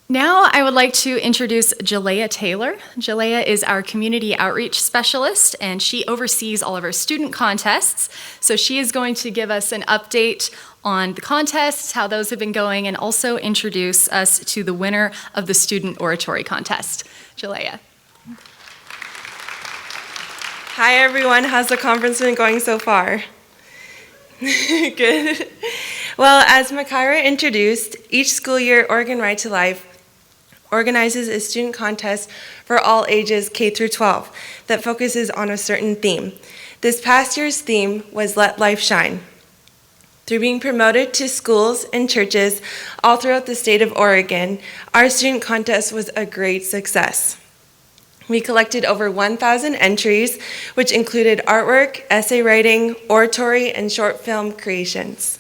Now I would like to introduce Jalaya Taylor. Jalaya is our community outreach specialist, and she oversees all of our student contests. So she is going to give us an update on the contests, how those have been going, and also introduce us to the winner of the Student Oratory Contest. Jalaya. Hi everyone, how's the conference been going so far? Good. Well, as Makara introduced, each school year Oregon Right to Life organizes a student contest for all ages K through 12 that focuses on a certain theme. This past year's theme was Let Life Shine. Through being promoted to schools and churches all throughout the state of Oregon, our student contest was a great success. We collected over 1,000 entries, which included artwork, essay writing, oratory, and short film creations.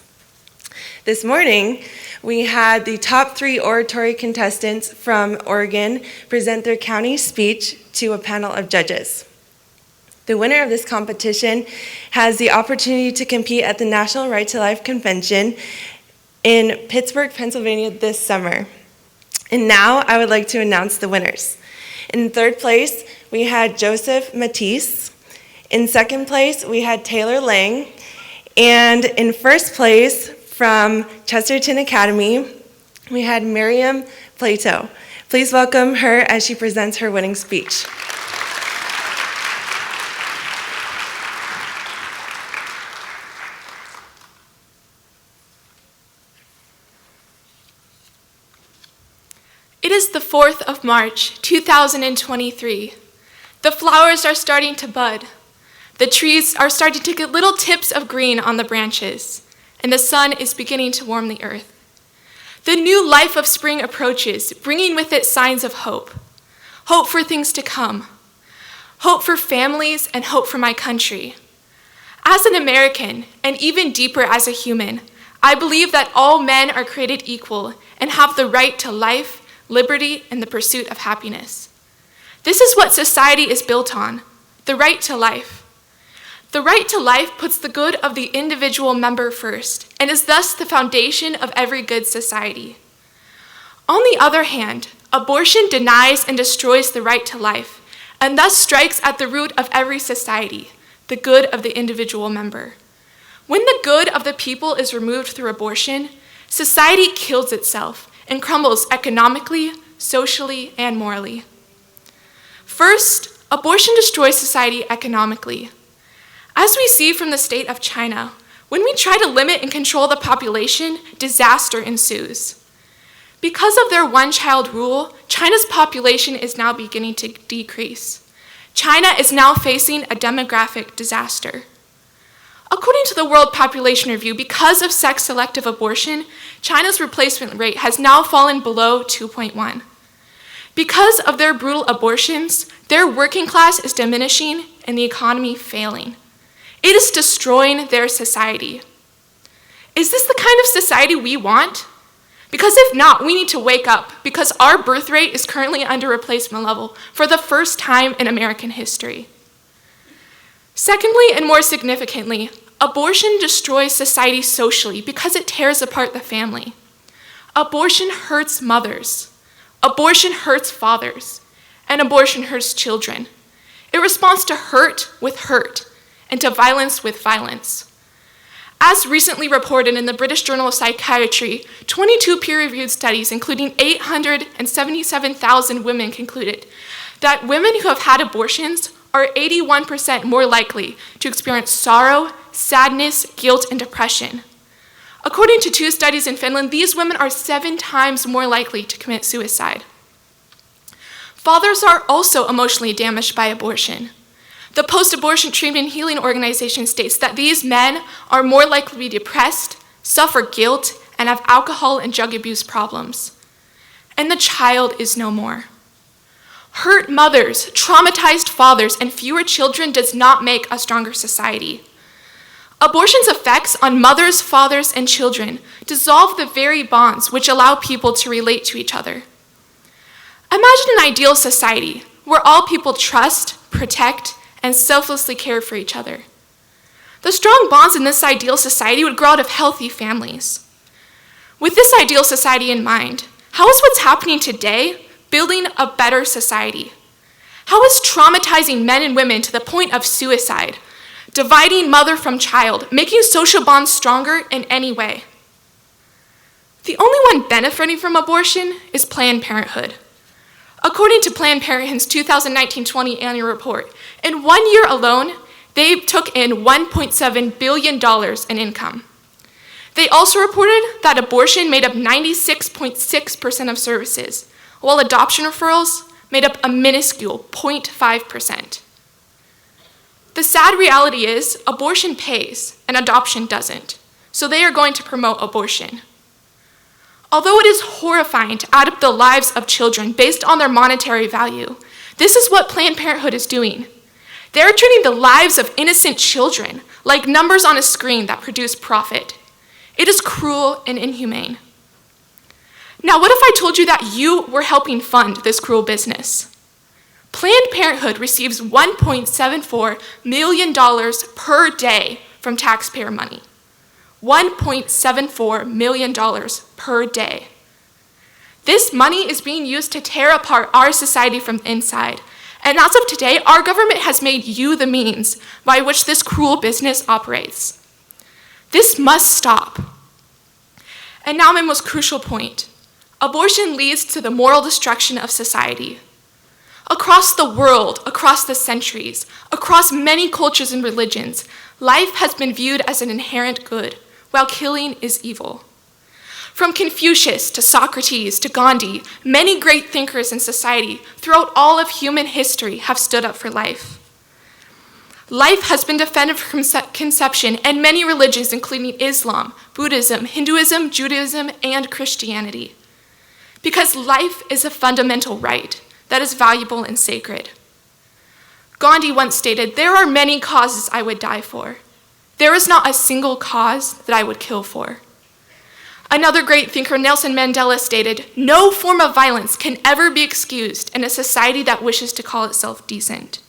This morning, we had the top 3 oratory contestants from Oregon present their county speech to a panel of judges. The winner of this competition has the opportunity to compete at the National Right to Life Convention in Pittsburgh, Pennsylvania this summer. And now I would like to announce the winners. In third place, we had Joseph Matisse. In second place, we had Taylor Lang. And in first place, from Chesterton Academy, we had Miriam Plato. Please welcome her as she presents her winning speech. It is the 4th of March, 2023. The flowers are starting to bud. The trees are starting to get little tips of green on the branches, and the sun is beginning to warm the earth. The new life of spring approaches, bringing with it signs of hope. Hope for things to come. Hope for families and hope for my country. As an American, and even deeper as a human, I believe that all men are created equal and have the right to life, liberty, and the pursuit of happiness. This is what society is built on, the right to life. The right to life puts the good of the individual member first and is thus the foundation of every good society. On the other hand, abortion denies and destroys the right to life and thus strikes at the root of every society, the good of the individual member. When the good of the people is removed through abortion, society kills itself and crumbles economically, socially, and morally. First, abortion destroys society economically. As we see from the state of China, when we try to limit and control the population, disaster ensues. Because of their one-child rule, China's population is now beginning to decrease. China is now facing a demographic disaster. According to the World Population Review, because of sex-selective abortion, China's replacement rate has now fallen below 2.1. Because of their brutal abortions, their working class is diminishing and the economy failing. It is destroying their society. Is this the kind of society we want? Because if not, we need to wake up because our birth rate is currently under replacement level for the first time in American history. Secondly, and more significantly, abortion destroys society socially because it tears apart the family. Abortion hurts mothers. Abortion hurts fathers. And abortion hurts children. It responds to hurt with hurt and to violence with violence. As recently reported in the British Journal of Psychiatry, 22 peer-reviewed studies, including 877,000 women, concluded that women who have had abortions are 81% more likely to experience sorrow, sadness, guilt, and depression. According to 2 studies in Finland, these women are 7 times more likely to commit suicide. Fathers are also emotionally damaged by abortion. The Post-Abortion Treatment and Healing Organization states that these men are more likely to be depressed, suffer guilt, and have alcohol and drug abuse problems. And the child is no more. Hurt mothers, traumatized fathers, and fewer children does not make a stronger society. Abortion's effects on mothers, fathers, and children dissolve the very bonds which allow people to relate to each other. Imagine an ideal society where all people trust, protect, and selflessly care for each other. The strong bonds in this ideal society would grow out of healthy families. With this ideal society in mind, How is what's happening today building a better society? How is traumatizing men and women to the point of suicide, dividing mother from child, making social bonds stronger in any way? The only one benefiting from abortion is Planned Parenthood. According to Planned Parenthood's 2019-20 annual report, in 1 year alone, they took in $1.7 billion in income. They also reported that abortion made up 96.6% of services, while adoption referrals made up a minuscule 0.5%. The sad reality is abortion pays and adoption doesn't, so they are going to promote abortion. Although it is horrifying to add up the lives of children based on their monetary value, this is what Planned Parenthood is doing. They're treating the lives of innocent children like numbers on a screen that produce profit. It is cruel and inhumane. Now, what if I told you that you were helping fund this cruel business? Planned Parenthood receives $1.74 million per day from taxpayer money. $1.74 million per day. This money is being used to tear apart our society from the inside. And as of today, our government has made you the means by which this cruel business operates. This must stop. And now my most crucial point. Abortion leads to the moral destruction of society. Across the world, across the centuries, across many cultures and religions, life has been viewed as an inherent good, while killing is evil. From Confucius to Socrates to Gandhi, many great thinkers in society throughout all of human history have stood up for life. Life has been defended from conception in many religions, including Islam, Buddhism, Hinduism, Judaism, and Christianity. Because life is a fundamental right that is valuable and sacred. Gandhi once stated, "There are many causes I would die for. There is not a single cause that I would kill for." Another great thinker, Nelson Mandela, stated, "No form of violence can ever be excused in a society that wishes to call itself decent."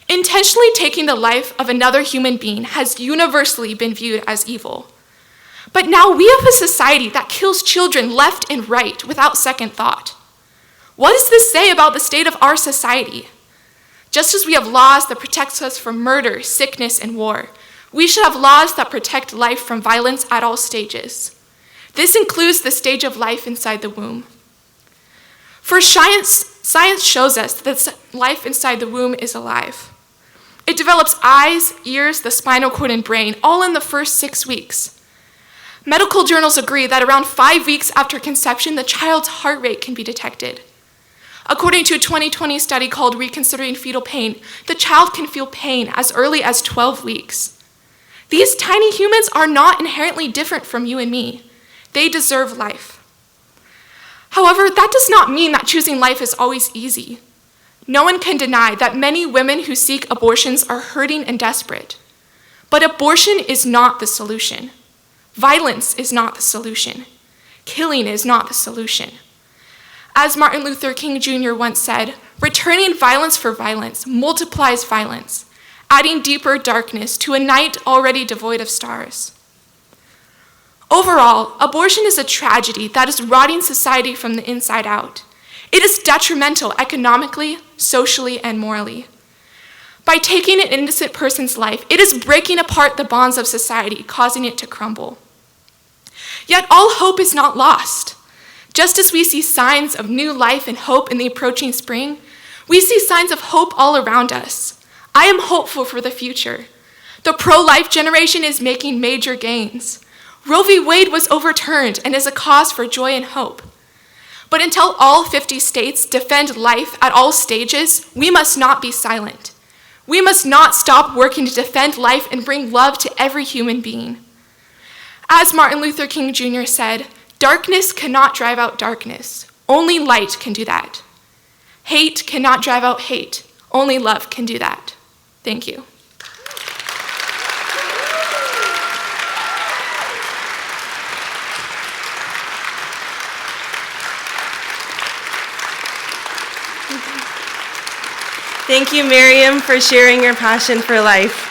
Intentionally taking the life of another human being has universally been viewed as evil. But now we have a society that kills children left and right without second thought. What does this say about the state of our society? Just as we have laws that protect us from murder, sickness, and war, we should have laws that protect life from violence at all stages. This includes the stage of life inside the womb. For science shows us that life inside the womb is alive. It develops eyes, ears, the spinal cord, and brain, all in the first 6 weeks. Medical journals agree that around 5 weeks after conception, the child's heart rate can be detected. According to a 2020 study called Reconsidering Fetal Pain, the child can feel pain as early as 12 weeks. These tiny humans are not inherently different from you and me. They deserve life. However, that does not mean that choosing life is always easy. No one can deny that many women who seek abortions are hurting and desperate. But abortion is not the solution. Violence is not the solution. Killing is not the solution. As Martin Luther King Jr. once said, "Returning violence for violence multiplies violence, adding deeper darkness to a night already devoid of stars." Overall, abortion is a tragedy that is rotting society from the inside out. It is detrimental economically, socially, and morally. By taking an innocent person's life, it is breaking apart the bonds of society, causing it to crumble. Yet all hope is not lost. Just as we see signs of new life and hope in the approaching spring, we see signs of hope all around us. I am hopeful for the future. The pro-life generation is making major gains. Roe v. Wade was overturned and is a cause for joy and hope. But until all 50 states defend life at all stages, we must not be silent. We must not stop working to defend life and bring love to every human being. As Martin Luther King Jr. said, "Darkness cannot drive out darkness. Only light can do that. Hate cannot drive out hate. Only love can do that." Thank you. Thank you, Miriam, for sharing your passion for life.